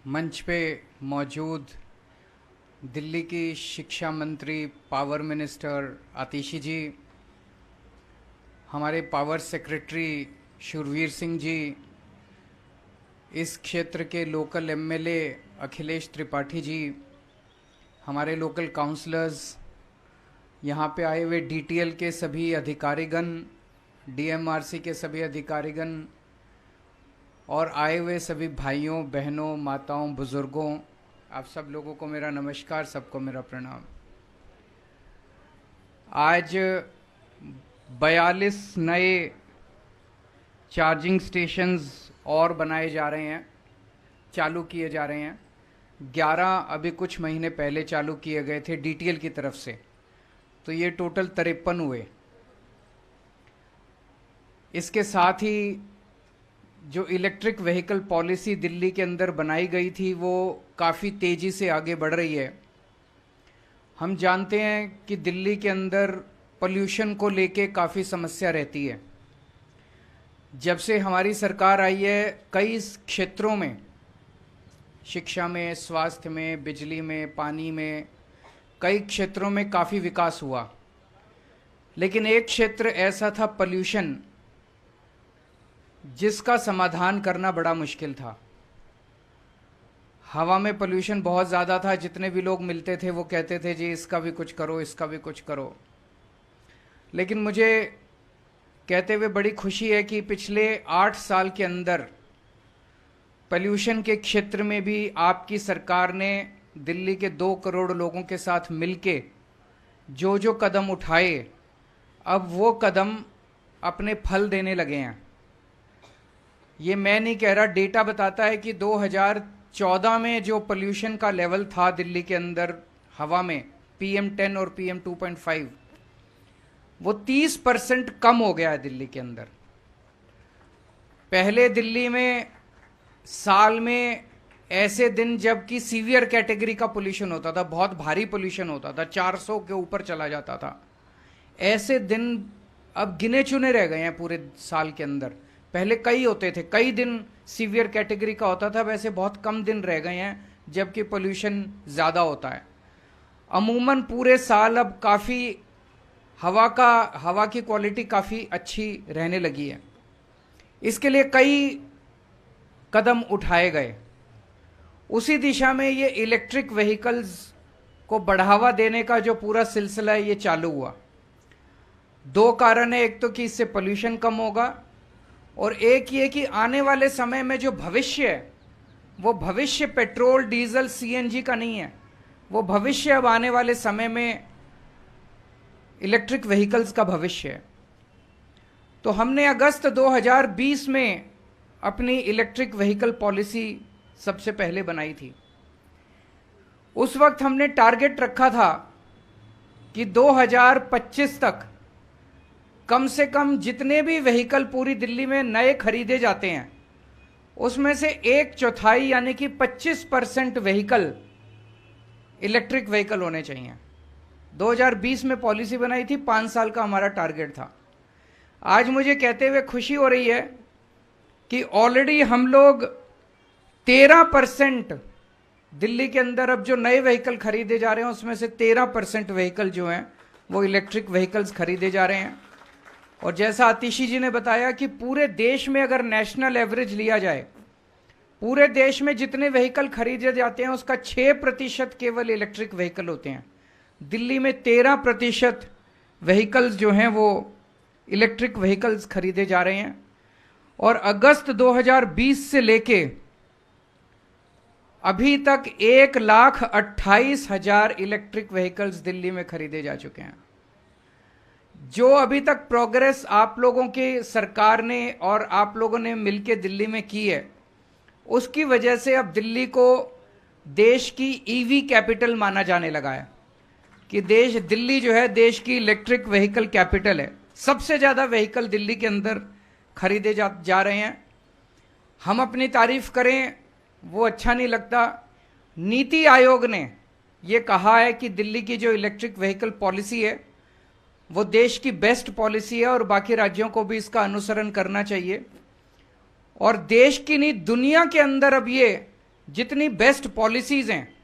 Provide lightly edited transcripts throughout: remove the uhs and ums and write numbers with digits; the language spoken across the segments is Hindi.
मंच पे मौजूद दिल्ली की शिक्षा मंत्री, पावर मिनिस्टर आतिशी जी, हमारे पावर सेक्रेटरी शुरवीर सिंह जी, इस क्षेत्र के लोकल एमएलए अखिलेश त्रिपाठी जी, हमारे लोकल काउंसलर्स, यहाँ पे आए हुए डीटीएल के सभी अधिकारीगण, डीएमआरसी के सभी अधिकारीगण और आए हुए सभी भाइयों, बहनों, माताओं, बुजुर्गों, आप सब लोगों को मेरा नमस्कार, सबको मेरा प्रणाम। आज 42 नए चार्जिंग स्टेशंस और बनाए जा रहे हैं, चालू किए जा रहे हैं। 11 अभी कुछ महीने पहले चालू किए गए थे डीटीएल की तरफ से, तो ये टोटल 53 हुए। इसके साथ ही जो इलेक्ट्रिक व्हीकल पॉलिसी दिल्ली के अंदर बनाई गई थी वो काफ़ी तेज़ी से आगे बढ़ रही है। हम जानते हैं कि दिल्ली के अंदर पोल्यूशन को लेके काफ़ी समस्या रहती है। जब से हमारी सरकार आई है, कई क्षेत्रों में, शिक्षा में, स्वास्थ्य में, बिजली में, पानी में, कई क्षेत्रों में काफ़ी विकास हुआ। लेकिन एक क्षेत्र ऐसा था पोल्यूशन, जिसका समाधान करना बड़ा मुश्किल था। हवा में पोल्यूशन बहुत ज़्यादा था। जितने भी लोग मिलते थे वो कहते थे जी इसका भी कुछ करो, इसका भी कुछ करो। लेकिन मुझे कहते हुए बड़ी खुशी है कि पिछले 8 साल के अंदर पोल्यूशन के क्षेत्र में भी आपकी सरकार ने दिल्ली के 2 करोड़ लोगों के साथ मिलके जो जो कदम उठाए, अब वो कदम अपने फल देने लगे हैं। ये मैं नहीं कह रहा, डेटा बताता है कि 2014 में जो पोल्यूशन का लेवल था दिल्ली के अंदर हवा में, PM10 और PM 2.5, वो 30% कम हो गया है दिल्ली के अंदर। पहले दिल्ली में साल में ऐसे दिन जबकि सीवियर कैटेगरी का पोल्यूशन होता था, बहुत भारी पोल्यूशन होता था, 400 के ऊपर चला जाता था। ऐसे दिन अब गिने चुने रह गए हैं पूरे साल के अंदर। पहले कई होते थे, कई दिन सीवियर कैटेगरी का होता था, वैसे बहुत कम दिन रह गए हैं जबकि पोल्यूशन ज़्यादा होता है। अमूमन पूरे साल अब काफ़ी हवा की क्वालिटी काफ़ी अच्छी रहने लगी है। इसके लिए कई कदम उठाए गए। उसी दिशा में ये इलेक्ट्रिक व्हीकल्स को बढ़ावा देने का जो पूरा सिलसिला है ये चालू हुआ। 2 कारण है, एक तो कि इससे पोल्यूशन कम होगा और एक ये कि आने वाले समय में जो भविष्य है वो भविष्य पेट्रोल, डीजल, सीएनजी का नहीं है। वो भविष्य अब आने वाले समय में इलेक्ट्रिक व्हीकल्स का भविष्य है। तो हमने अगस्त 2020 में अपनी इलेक्ट्रिक व्हीकल पॉलिसी सबसे पहले बनाई थी। उस वक्त हमने टारगेट रखा था कि 2025 तक कम से कम जितने भी व्हीकल पूरी दिल्ली में नए खरीदे जाते हैं उसमें से 1/4 यानी कि 25% व्हीकल इलेक्ट्रिक व्हीकल होने चाहिए। 2020 में पॉलिसी बनाई थी, 5 साल का हमारा टारगेट था। आज मुझे कहते हुए खुशी हो रही है कि ऑलरेडी हम लोग 13% दिल्ली के अंदर अब जो नए व्हीकल खरीदे जा रहे हैं उसमें से 13% व्हीकल जो हैं वो इलेक्ट्रिक व्हीकल्स खरीदे जा रहे हैं। और जैसा आतिशी जी ने बताया कि पूरे देश में अगर नेशनल एवरेज लिया जाए, पूरे देश में जितने व्हीकल खरीदे जाते हैं उसका 6% केवल इलेक्ट्रिक व्हीकल होते हैं। दिल्ली में 13% व्हीकल्स जो हैं वो इलेक्ट्रिक व्हीकल्स खरीदे जा रहे हैं। और अगस्त 2020 से लेके अभी तक 1,28,000 इलेक्ट्रिक व्हीकल्स दिल्ली में खरीदे जा चुके हैं। जो अभी तक प्रोग्रेस आप लोगों के सरकार ने और आप लोगों ने मिलकर दिल्ली में की है, उसकी वजह से अब दिल्ली को देश की ईवी कैपिटल माना जाने लगा है कि दिल्ली जो है देश की इलेक्ट्रिक व्हीकल कैपिटल है। सबसे ज़्यादा व्हीकल दिल्ली के अंदर खरीदे जा रहे हैं। हम अपनी तारीफ करें वो अच्छा नहीं लगता। नीति आयोग ने ये कहा है कि दिल्ली की जो इलेक्ट्रिक व्हीकल पॉलिसी है वो देश की बेस्ट पॉलिसी है और बाकी राज्यों को भी इसका अनुसरण करना चाहिए। और देश की नहीं दुनिया के अंदर अब ये जितनी बेस्ट पॉलिसीज हैं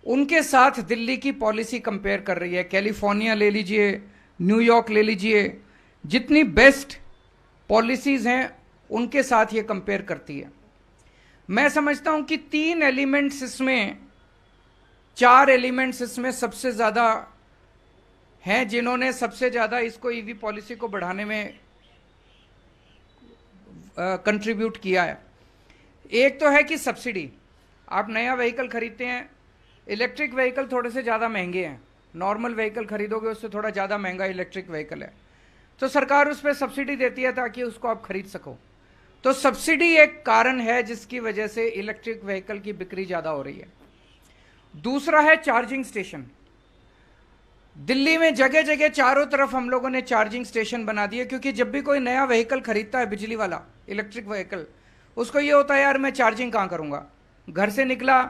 उनके साथ दिल्ली की पॉलिसी कंपेयर कर रही है। कैलिफोर्निया ले लीजिए, न्यूयॉर्क ले लीजिए, जितनी बेस्ट पॉलिसीज हैं उनके साथ ये कंपेयर करती है। मैं समझता हूं कि 3 एलिमेंट्स इसमें, 4 एलिमेंट्स इसमें सबसे ज्यादा हैं जिन्होंने सबसे ज्यादा इसको ईवी पॉलिसी को बढ़ाने में कंट्रीब्यूट किया है। एक तो है कि सब्सिडी। आप नया व्हीकल खरीदते हैं, इलेक्ट्रिक व्हीकल थोड़े से ज़्यादा महंगे हैं, नॉर्मल व्हीकल खरीदोगे उससे थोड़ा ज़्यादा महंगा इलेक्ट्रिक व्हीकल है, तो सरकार उस पर सब्सिडी देती है ताकि उसको आप खरीद सको। तो सब्सिडी एक कारण है जिसकी वजह से इलेक्ट्रिक व्हीकल की बिक्री ज़्यादा हो रही है। दूसरा है चार्जिंग स्टेशन। दिल्ली में जगह जगह चारों तरफ हम लोगों ने चार्जिंग स्टेशन बना दिए, क्योंकि जब भी कोई नया व्हीकल खरीदता है, बिजली वाला इलेक्ट्रिक व्हीकल, उसको ये होता है यार मैं चार्जिंग कहाँ करूँगा। घर से निकला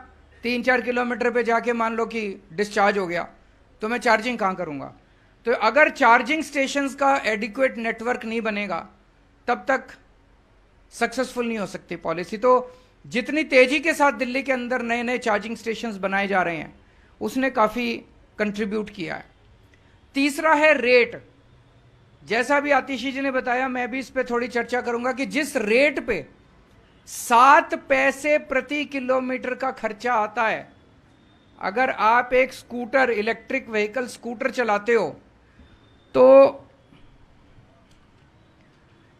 3-4 किलोमीटर पे जाके मान लो कि डिस्चार्ज हो गया, तो मैं चार्जिंग कहाँ करूँगा। तो अगर चार्जिंग स्टेशंस का एडिक्वेट नेटवर्क नहीं बनेगा तब तक सक्सेसफुल नहीं हो सकती पॉलिसी। तो जितनी तेजी के साथ दिल्ली के अंदर नए नए चार्जिंग स्टेशंस बनाए जा रहे हैं उसने काफ़ी कंट्रीब्यूट किया है। तीसरा है रेट। जैसा भी आतिशी जी ने बताया, मैं भी इस पे थोड़ी चर्चा करूंगा कि जिस रेट पे 7 पैसे प्रति किलोमीटर का खर्चा आता है, अगर आप एक स्कूटर, इलेक्ट्रिक व्हीकल स्कूटर चलाते हो, तो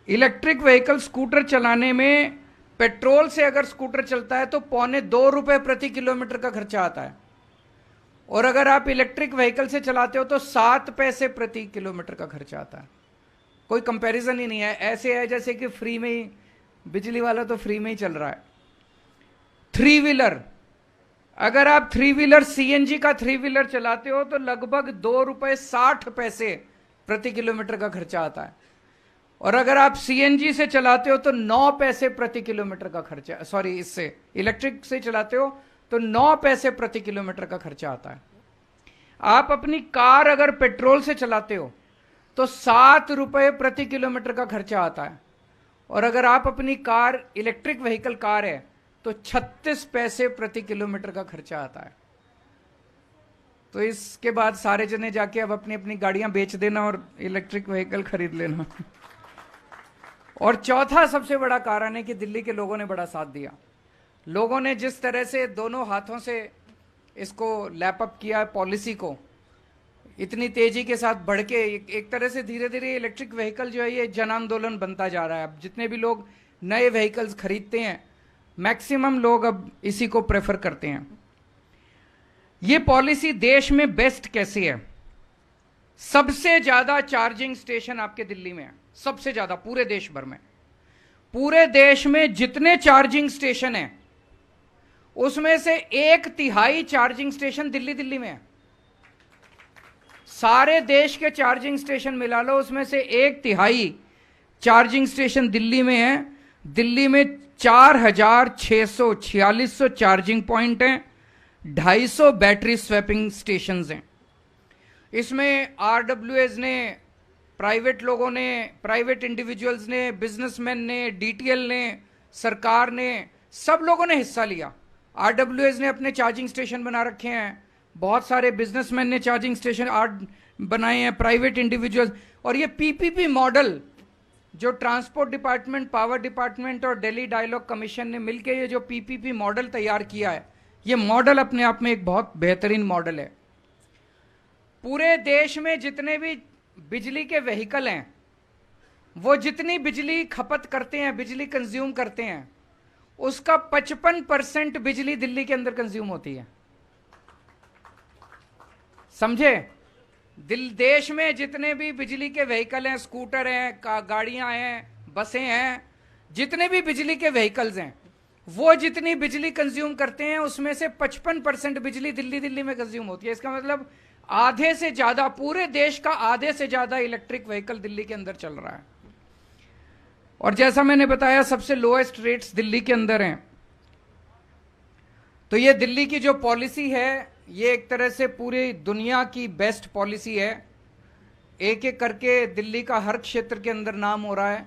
इलेक्ट्रिक व्हीकल स्कूटर चलाने में पेट्रोल से अगर स्कूटर चलता है तो 2.25 रुपए प्रति किलोमीटर का खर्चा आता है, और अगर आप इलेक्ट्रिक व्हीकल से चलाते हो तो 7 पैसे प्रति किलोमीटर का खर्चा आता है। कोई कंपैरिजन ही नहीं है। ऐसे है जैसे कि फ्री में ही, बिजली वाला तो फ्री में ही चल रहा है। 3 व्हीलर, अगर आप 3 व्हीलर सीएनजी का 3 व्हीलर चलाते हो तो लगभग 2 रुपए 60 पैसे प्रति किलोमीटर का खर्चा आता है, और अगर आप सीएनजी से चलाते हो तो 9 पैसे प्रति किलोमीटर का खर्चा, सॉरी इससे इलेक्ट्रिक से चलाते हो तो 9 पैसे प्रति किलोमीटर का खर्चा आता है। आप अपनी कार अगर पेट्रोल से चलाते हो तो 7 रुपए प्रति किलोमीटर का खर्चा आता है, और अगर आप अपनी कार इलेक्ट्रिक व्हीकल कार है तो 36 पैसे प्रति किलोमीटर का खर्चा आता है। तो इसके बाद सारे जने जाके अब अपनी अपनी गाड़ियां बेच देना और इलेक्ट्रिक व्हीकल खरीद लेना। और चौथा सबसे बड़ा कारण है कि दिल्ली के लोगों ने बड़ा साथ दिया। लोगों ने जिस तरह से दोनों हाथों से इसको लैपअप किया पॉलिसी को, इतनी तेजी के साथ बढ़ के एक तरह से धीरे धीरे इलेक्ट्रिक व्हीकल जो है ये जन आंदोलन बनता जा रहा है। अब जितने भी लोग नए व्हीकल्स खरीदते हैं, मैक्सिमम लोग अब इसी को प्रेफर करते हैं। ये पॉलिसी देश में बेस्ट कैसी है? सबसे ज्यादा चार्जिंग स्टेशन आपके दिल्ली में है, सबसे ज्यादा पूरे देश भर में। पूरे देश में जितने चार्जिंग स्टेशन हैं उसमें से 1/3 चार्जिंग स्टेशन दिल्ली में है। सारे देश के चार्जिंग स्टेशन मिला लो, उसमें से 1/3 चार्जिंग स्टेशन दिल्ली में है। दिल्ली में 4,646 चार्जिंग पॉइंट हैं, 250 बैटरी स्वैपिंग स्टेशन हैं। इसमें आरडब्ल्यूएस ने, प्राइवेट लोगों ने, प्राइवेट इंडिविजुअल्स ने, बिजनेसमैन ने, डीटीएल ने, सरकार ने, सब लोगों ने हिस्सा लिया। आरडब्ल्यूएस ने अपने चार्जिंग स्टेशन बना रखे हैं, बहुत सारे बिजनेसमैन ने चार्जिंग स्टेशन बनाए हैं, प्राइवेट इंडिविजुअल्स। और ये पीपीपी मॉडल जो ट्रांसपोर्ट डिपार्टमेंट, पावर डिपार्टमेंट और दिल्ली डायलॉग कमीशन ने मिलकर ये जो पीपीपी मॉडल तैयार किया है, ये मॉडल अपने आप में एक बहुत बेहतरीन मॉडल है। पूरे देश में जितने भी बिजली के व्हीकल हैं, वो जितनी बिजली खपत करते हैं, बिजली कंज्यूम करते हैं, उसका 55% बिजली दिल्ली के अंदर कंज्यूम होती है। समझे? देश में जितने भी बिजली के व्हीकल हैं, स्कूटर हैं, गाड़ियां हैं, बसें हैं, जितने भी बिजली के व्हीकल्स हैं, वो जितनी बिजली कंज्यूम करते हैं उसमें से 55% बिजली दिल्ली में कंज्यूम होती है। इसका मतलब आधे से ज्यादा, पूरे देश का आधे से ज्यादा इलेक्ट्रिक व्हीकल दिल्ली के अंदर चल रहा है। और जैसा मैंने बताया सबसे लोएस्ट रेट्स दिल्ली के अंदर हैं। तो ये दिल्ली की जो पॉलिसी है ये एक तरह से पूरी दुनिया की बेस्ट पॉलिसी है। एक एक करके दिल्ली का हर क्षेत्र के अंदर नाम हो रहा है।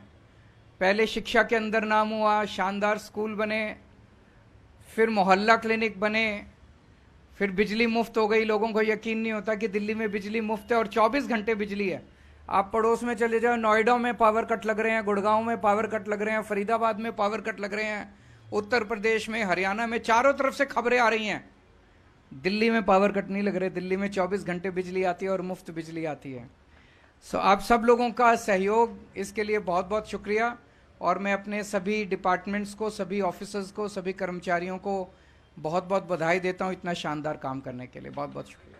पहले शिक्षा के अंदर नाम हुआ, शानदार स्कूल बने, फिर मोहल्ला क्लिनिक बने, फिर बिजली मुफ्त हो गई। लोगों को यकीन नहीं होता कि दिल्ली में बिजली मुफ्त है और 24 घंटे बिजली है। आप पड़ोस में चले जाओ, नोएडा में पावर कट लग रहे हैं, गुड़गांव में पावर कट लग रहे हैं, फरीदाबाद में पावर कट लग रहे हैं, उत्तर प्रदेश में, हरियाणा में, चारों तरफ से खबरें आ रही हैं। दिल्ली में पावर कट नहीं लग रहे, दिल्ली में 24 घंटे बिजली आती है और मुफ्त बिजली आती है। सो आप सब लोगों का सहयोग, इसके लिए बहुत बहुत शुक्रिया। और मैं अपने सभी डिपार्टमेंट्स को, सभी ऑफिसर्स को, सभी कर्मचारियों को बहुत बहुत बधाई देता हूँ इतना शानदार काम करने के लिए। बहुत बहुत शुक्रिया।